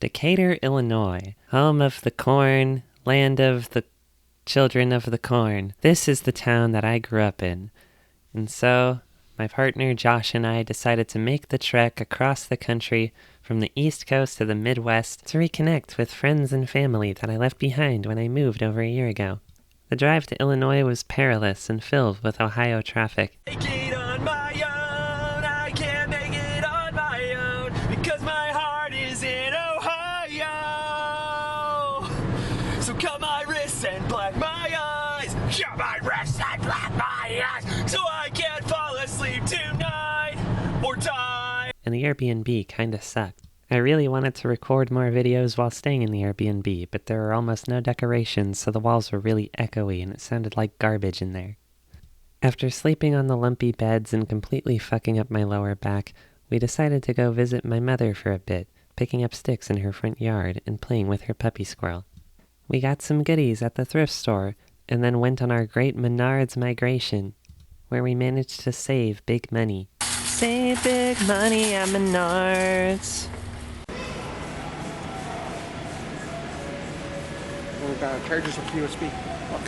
Decatur, Illinois, home of the corn, land of the children of the corn. This is the town that I grew up in. And so, my partner Josh and I decided to make the trek across the country from the East Coast to the Midwest to reconnect with friends and family that I left behind when I moved over a year ago. The drive to Illinois was perilous and filled with Ohio traffic. Make it on my own, I can't make it on my own, because my heart is in Ohio. So cut my wrists and black my eyes, cut my wrists and black my eyes, so I can't fall asleep tonight, or die. And the Airbnb kinda sucked. I really wanted to record more videos while staying in the Airbnb, but there were almost no decorations, so the walls were really echoey and it sounded like garbage in there. After sleeping on the lumpy beds and completely fucking up my lower back, we decided to go visit my mother for a bit, picking up sticks in her front yard and playing with her puppy squirrel. We got some goodies at the thrift store, and then went on our great Menards migration, where we managed to save big money. Save big money at Menards. Charges with USB. Look.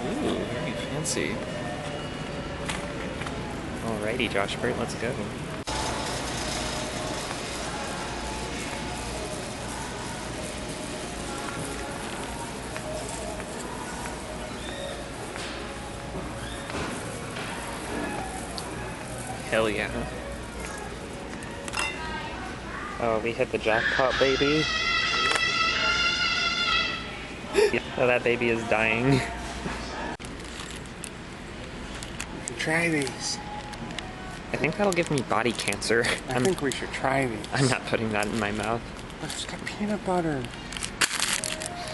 Ooh, very fancy. Alrighty, Josh Burt, let's go. Hell yeah. Oh, we hit the jackpot, baby. Oh, that baby is dying. You should try these. I think that'll give me body cancer. I think we should try these. I'm not putting that in my mouth. Look, it's got peanut butter.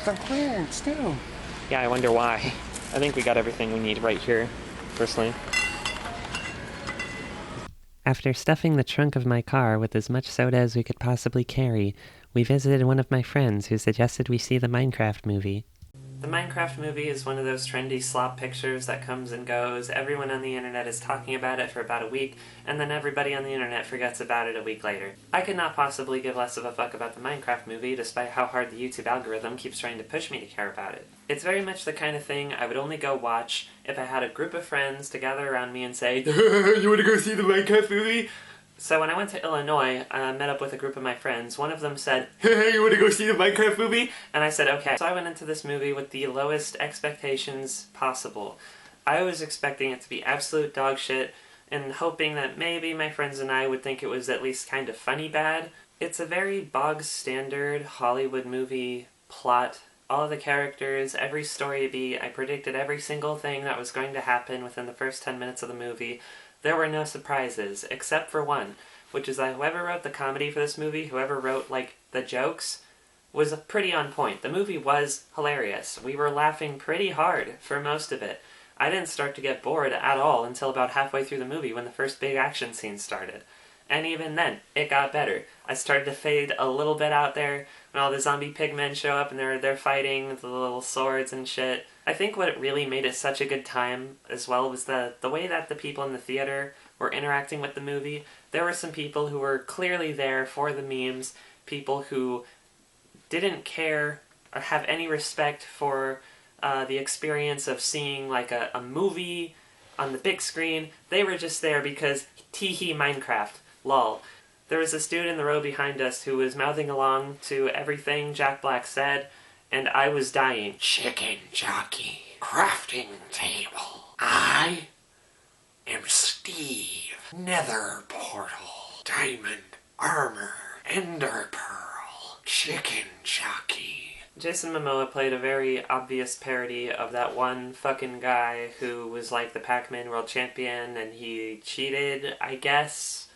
The clearance, too. Yeah, I wonder why. I think we got everything we need right here, personally. After stuffing the trunk of my car with as much soda as we could possibly carry, we visited one of my friends who suggested we see the Minecraft movie. The Minecraft movie is one of those trendy slop pictures that comes and goes. Everyone on the internet is talking about it for about a week, and then everybody on the internet forgets about it a week later. I could not possibly give less of a fuck about the Minecraft movie, despite how hard the YouTube algorithm keeps trying to push me to care about it. It's very much the kind of thing I would only go watch if I had a group of friends to gather around me and say, "You wanna go see the Minecraft movie?" So when I went to Illinois, I met up with a group of my friends. One of them said, "Hey, you wanna go see the Minecraft movie?" And I said, okay. So I went into this movie with the lowest expectations possible. I was expecting it to be absolute dog shit, and hoping that maybe my friends and I would think it was at least kind of funny bad. It's a very bog-standard Hollywood movie plot. All of the characters, every story beat, I predicted every single thing that was going to happen within the first 10 minutes of the movie. There were no surprises, except for one, which is that whoever wrote the comedy for this movie, whoever wrote, like, the jokes, was pretty on point. The movie was hilarious. We were laughing pretty hard for most of it. I didn't start to get bored at all until about halfway through the movie when the first big action scene started. And even then, it got better. I started to fade a little bit out there when all the zombie pigmen show up and they're fighting with the little swords and shit. I think what really made it such a good time as well was the way that the people in the theater were interacting with the movie. There were some people who were clearly there for the memes, people who didn't care or have any respect for the experience of seeing like a movie on the big screen. They were just there because tee-hee Minecraft, lol. There was this dude in the row behind us who was mouthing along to everything Jack Black said, and I was dying. Chicken jockey, crafting table. I am Steve. Nether portal, diamond armor, ender pearl, chicken jockey. Jason Momoa played a very obvious parody of that one fucking guy who was like the Pac-Man world champion and he cheated, I guess.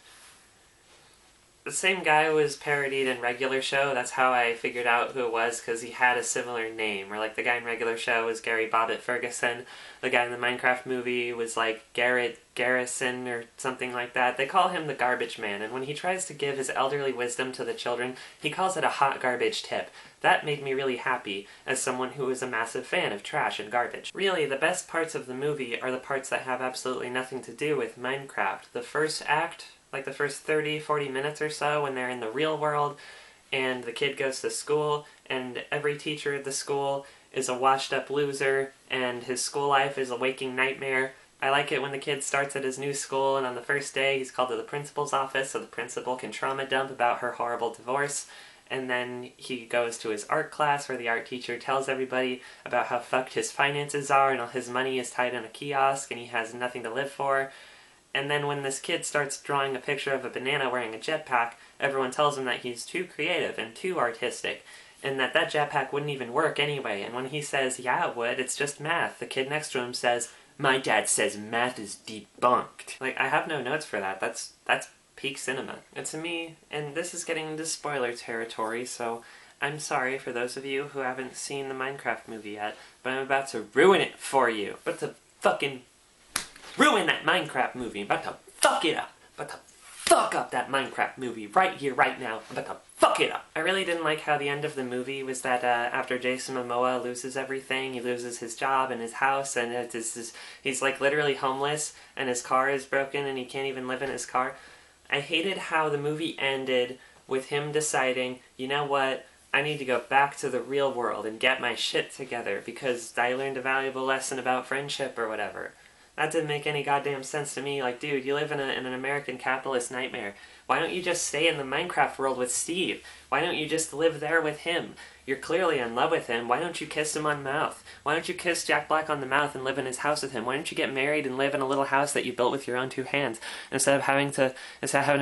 The same guy was parodied in Regular Show. That's how I figured out who it was, because he had a similar name. Or like the guy in Regular Show was Gary Bobbitt Ferguson. The guy in the Minecraft movie was like Garrett Garrison or something like that. They call him the Garbage Man, and when he tries to give his elderly wisdom to the children, he calls it a hot garbage tip. That made me really happy, as someone who is a massive fan of trash and garbage. Really, the best parts of the movie are the parts that have absolutely nothing to do with Minecraft. The first act like the first 30, 40 minutes or so when they're in the real world and the kid goes to school and every teacher at the school is a washed up loser and his school life is a waking nightmare. I like it when the kid starts at his new school and on the first day he's called to the principal's office so the principal can trauma dump about her horrible divorce. And then he goes to his art class where the art teacher tells everybody about how fucked his finances are and all his money is tied in a kiosk and he has nothing to live for. And then when this kid starts drawing a picture of a banana wearing a jetpack, everyone tells him that he's too creative and too artistic, and that jetpack wouldn't even work anyway. And when he says, yeah, it would, it's just math, the kid next to him says, my dad says math is debunked. Like, I have no notes for that. That's peak cinema. And to me, and this is getting into spoiler territory, so I'm sorry for those of you who haven't seen the Minecraft movie yet, but I'm about to ruin it for you. But to fucking ruin that Minecraft movie. I'm about to fuck it up. I'm about to fuck up that Minecraft movie right here, right now. I'm about to fuck it up. I really didn't like how the end of the movie was that after Jason Momoa loses everything, he loses his job and his house, and he's like literally homeless, and his car is broken, and he can't even live in his car. I hated how the movie ended with him deciding, you know what, I need to go back to the real world and get my shit together because I learned a valuable lesson about friendship or whatever. That didn't make any goddamn sense to me. Like, dude, you live in an American capitalist nightmare. Why don't you just stay in the Minecraft world with Steve? Why don't you just live there with him? You're clearly in love with him. Why don't you kiss him on the mouth? Why don't you kiss Jack Black on the mouth and live in his house with him? Why don't you get married and live in a little house that you built with your own two hands instead of having to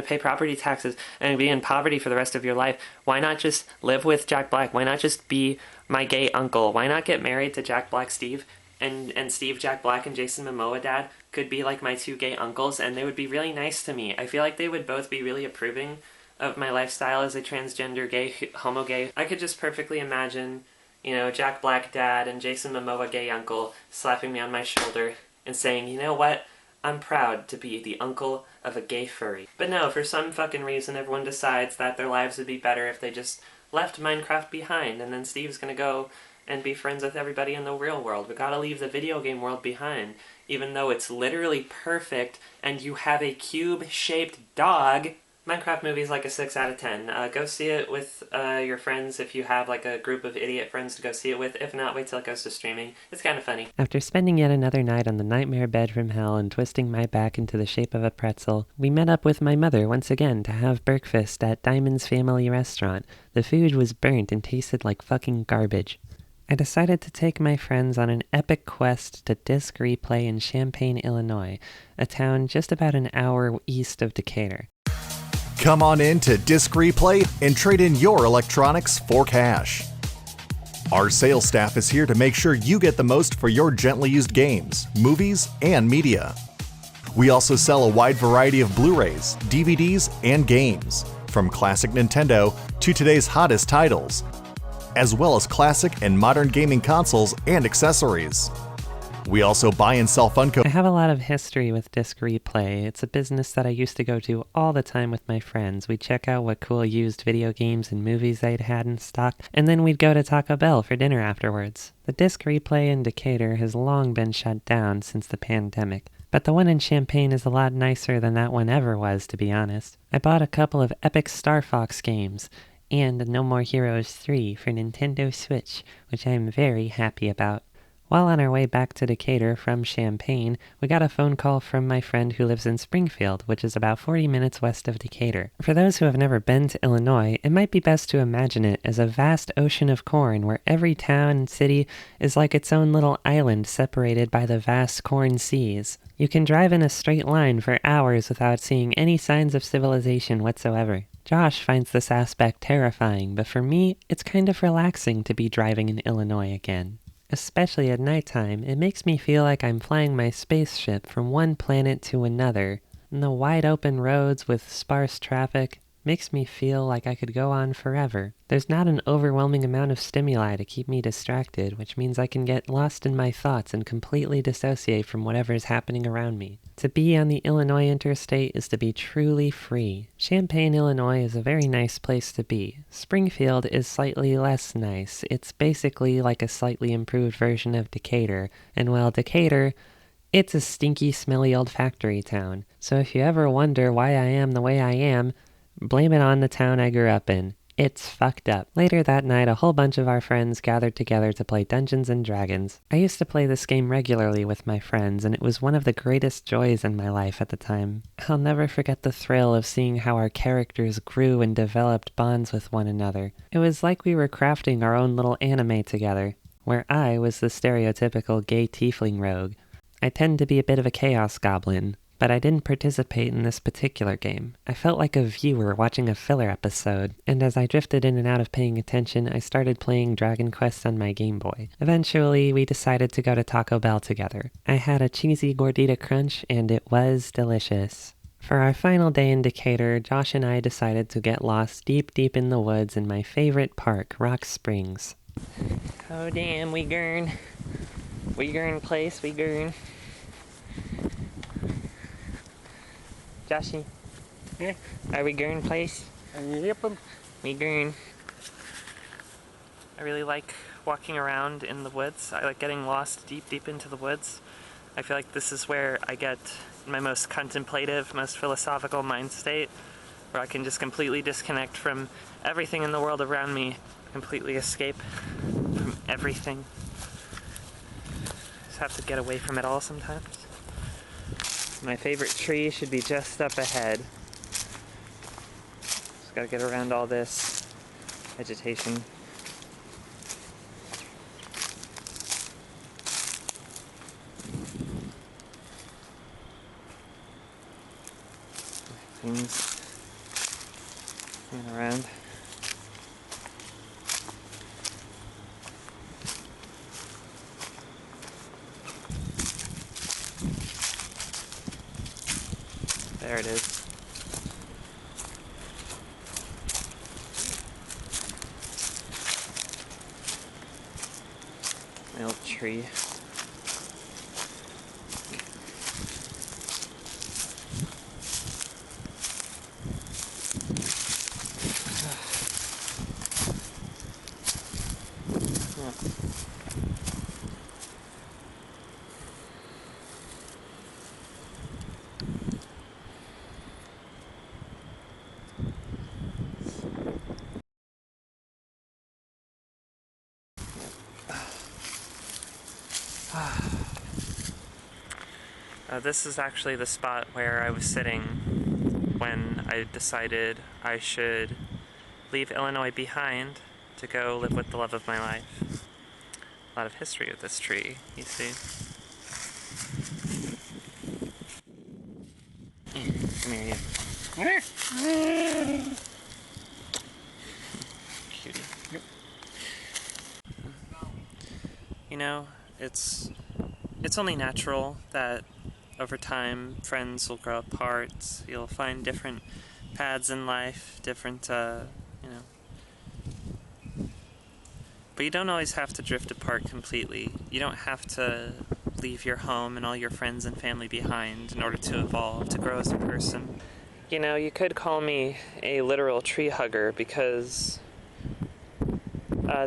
pay property taxes and be in poverty for the rest of your life? Why not just live with Jack Black? Why not just be my gay uncle? Why not get married to Jack Black Steve? And Steve, Jack Black, and Jason Momoa dad could be like my two gay uncles, and they would be really nice to me. I feel like they would both be really approving of my lifestyle as a transgender gay, homo gay. I could just perfectly imagine, Jack Black dad and Jason Momoa gay uncle slapping me on my shoulder and saying, you know what? I'm proud to be the uncle of a gay furry. But no, for some fucking reason, everyone decides that their lives would be better if they just left Minecraft behind, and then Steve's gonna go and be friends with everybody in the real world. We gotta leave the video game world behind, even though it's literally perfect and you have a cube-shaped dog. Minecraft movie is like a 6 out of 10. Go see it with your friends if you have like a group of idiot friends to go see it with. If not, wait till it goes to streaming. It's kind of funny. After spending yet another night on the nightmare bed from hell and twisting my back into the shape of a pretzel, we met up with my mother once again to have breakfast at Diamond's Family Restaurant. The food was burnt and tasted like fucking garbage. I decided to take my friends on an epic quest to Disc Replay in Champaign, Illinois, a town just about an hour east of Decatur. Come on in to Disc Replay and trade in your electronics for cash. Our sales staff is here to make sure you get the most for your gently used games, movies, and media. We also sell a wide variety of Blu-rays, DVDs, and games, from classic Nintendo to today's hottest titles, as well as classic and modern gaming consoles and accessories. We also buy and sell Funko. I have a lot of history with Disc Replay. It's a business that I used to go to all the time with my friends. We'd check out what cool used video games and movies they'd had in stock, and then we'd go to Taco Bell for dinner afterwards. The Disc Replay in Decatur has long been shut down since the pandemic, but the one in Champaign is a lot nicer than that one ever was, to be honest. I bought a couple of epic Star Fox games, and No More Heroes 3 for Nintendo Switch, which I am very happy about. While on our way back to Decatur from Champaign, we got a phone call from my friend who lives in Springfield, which is about 40 minutes west of Decatur. For those who have never been to Illinois, it might be best to imagine it as a vast ocean of corn where every town and city is like its own little island separated by the vast corn seas. You can drive in a straight line for hours without seeing any signs of civilization whatsoever. Josh finds this aspect terrifying, but for me, it's kind of relaxing to be driving in Illinois again. Especially at nighttime, it makes me feel like I'm flying my spaceship from one planet to another, and the wide open roads with sparse traffic makes me feel like I could go on forever. There's not an overwhelming amount of stimuli to keep me distracted, which means I can get lost in my thoughts and completely dissociate from whatever is happening around me. To be on the Illinois interstate is to be truly free. Champaign, Illinois is a very nice place to be. Springfield is slightly less nice. It's basically like a slightly improved version of Decatur, and while Decatur It's a stinky, smelly old factory town, so if you ever wonder why I am the way I am, blame it on the town I grew up in. It's fucked up. Later that night, a whole bunch of our friends gathered together to play Dungeons and Dragons. I used to play this game regularly with my friends, and it was one of the greatest joys in my life at the time. I'll never forget the thrill of seeing how our characters grew and developed bonds with one another. It was like we were crafting our own little anime together, where I was the stereotypical gay tiefling rogue. I tend to be a bit of a chaos goblin, but I didn't participate in this particular game. I felt like a viewer watching a filler episode, and as I drifted in and out of paying attention, I started playing Dragon Quest on my Game Boy. Eventually, we decided to go to Taco Bell together. I had a cheesy gordita crunch, and it was delicious. For our final day in Decatur, Josh and I decided to get lost deep, deep in the woods in my favorite park, Rock Springs. Oh damn, we gurn place, we gurn. Joshy, Yeah. are we gurn place? Yep. We gurn. I really like walking around in the woods. I like getting lost deep, deep into the woods. I feel like this is where I get my most contemplative, most philosophical mind state, where I can just completely disconnect from everything in the world around me, completely escape from everything. Just have to get away from it all sometimes. My favorite tree should be just up ahead. Just gotta get around all this vegetation. Things moving around. There it is. My old tree. This is actually the spot where I was sitting when I decided I should leave Illinois behind to go live with the love of my life. A lot of history with this tree, you see. Come here, you. Cutie. You know, it's only natural that over time friends will grow apart. You'll find different paths in life, different, but you don't always have to drift apart completely. You don't have to leave your home and all your friends and family behind in order to evolve, to grow as a person. You know, you could call me a literal tree hugger because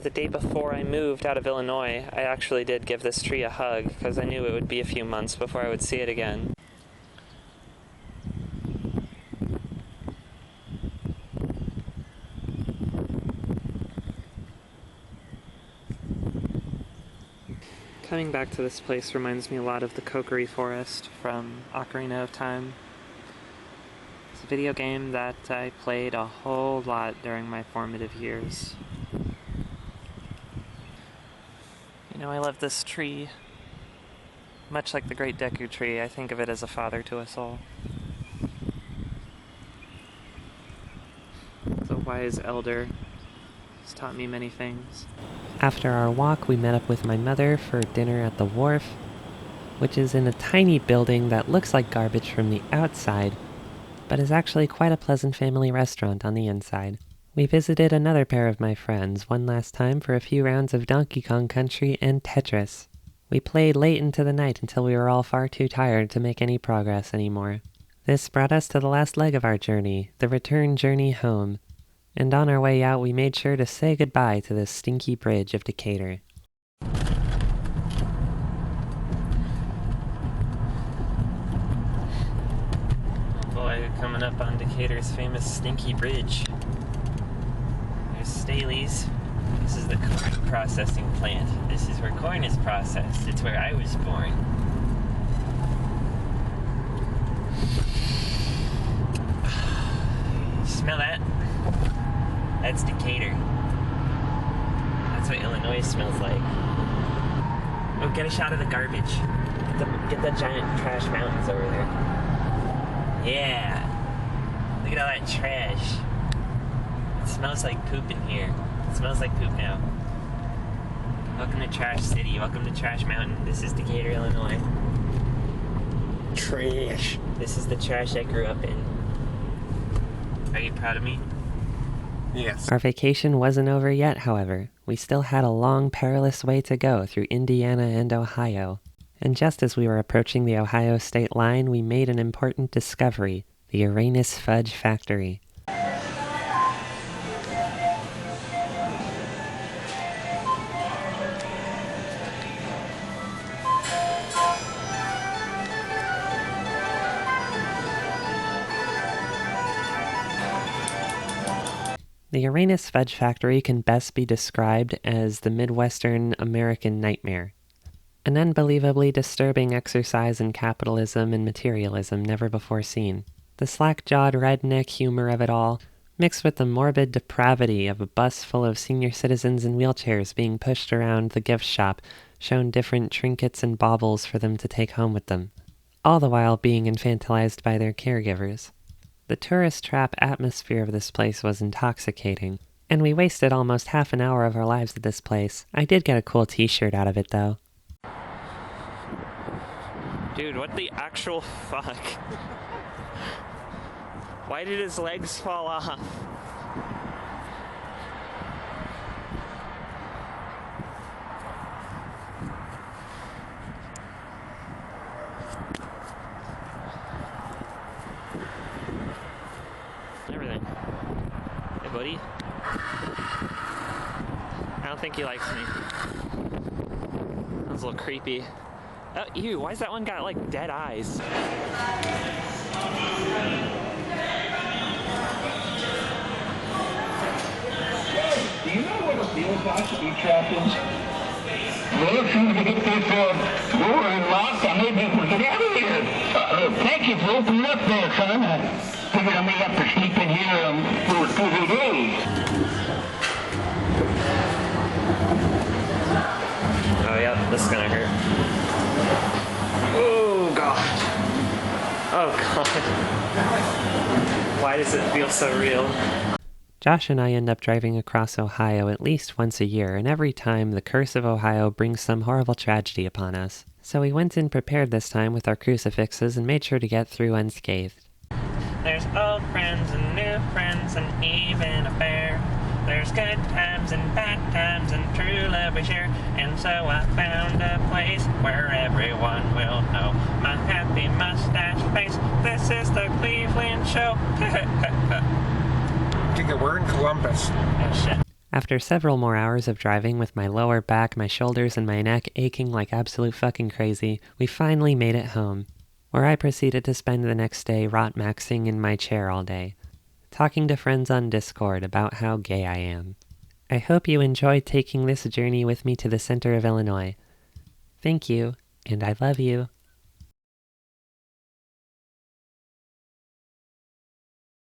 the day before I moved out of Illinois, I actually did give this tree a hug because I knew it would be a few months before I would see it again. Coming back to this place reminds me a lot of the Kokeree Forest from Ocarina of Time. It's a video game that I played a whole lot during my formative years. You know, I love this tree. Much like the great Deku tree, I think of it as a father to us all. It's a wise elder. He's taught me many things. After our walk, we met up with my mother for dinner at the wharf, which is in a tiny building that looks like garbage from the outside, but is actually quite a pleasant family restaurant on the inside. We visited another pair of my friends one last time for a few rounds of Donkey Kong Country and Tetris. We played late into the night until we were all far too tired to make any progress anymore. This brought us to the last leg of our journey, the return journey home. And on our way out, we made sure to say goodbye to the stinky bridge of Decatur. up on Decatur's famous Stinky Bridge. There's Staley's. This is the corn processing plant. This is where corn is processed. It's where I was born. Smell that? That's Decatur. That's what Illinois smells like. Oh, get a shot of the garbage. Get the giant trash mountains over there. Yeah. Look at all that trash. It smells like poop in here. It smells like poop now. Welcome to Trash City. Welcome to Trash Mountain. This is Decatur, Illinois. Trash. This is the trash I grew up in. Are you proud of me? Yes. Our vacation wasn't over yet, however. We still had a long, perilous way to go through Indiana and Ohio. And just as we were approaching the Ohio state line, we made an important discovery: the Uranus Fudge Factory. The Uranus Fudge Factory can best be described as the Midwestern American nightmare. An unbelievably disturbing exercise in capitalism and materialism never before seen. The slack-jawed redneck humor of it all, mixed with the morbid depravity of a bus full of senior citizens in wheelchairs being pushed around the gift shop, shown different trinkets and baubles for them to take home with them, all the while being infantilized by their caregivers. The tourist trap atmosphere of this place was intoxicating, and we wasted almost half an hour of our lives at this place. I did get a cool t-shirt out of it, though. Dude, what the actual fuck? Why did his legs fall off? Everything. Hey, buddy. I don't think he likes me. That's a little creepy. Oh, ew, why is that one got, like, dead eyes? Do you know what it feels like to be trapped in? Well, as soon as we get this door unlocked, I may be able to get out of here. Thank you for opening up there, son. I figured I may have to sleep in here for 2 days. Oh, yeah, this is gonna hurt. Oh, God. Oh, God. Why does it feel so real? Josh and I end up driving across Ohio at least once a year, and every time the curse of Ohio brings some horrible tragedy upon us. So we went in prepared this time with our crucifixes and made sure to get through unscathed. There's old friends and new friends and even a fair. There's good times and bad times and true love we share. And so I found a place where everyone will know my happy mustache face. This is the Cleveland Show. We're in Columbus. Oh, shit. After several more hours of driving with my lower back, my shoulders, and my neck aching like absolute fucking crazy, we finally made it home, where I proceeded to spend the next day rot-maxing in my chair all day, talking to friends on Discord about how gay I am. I hope you enjoyed taking this journey with me to the center of Illinois. Thank you, and I love you.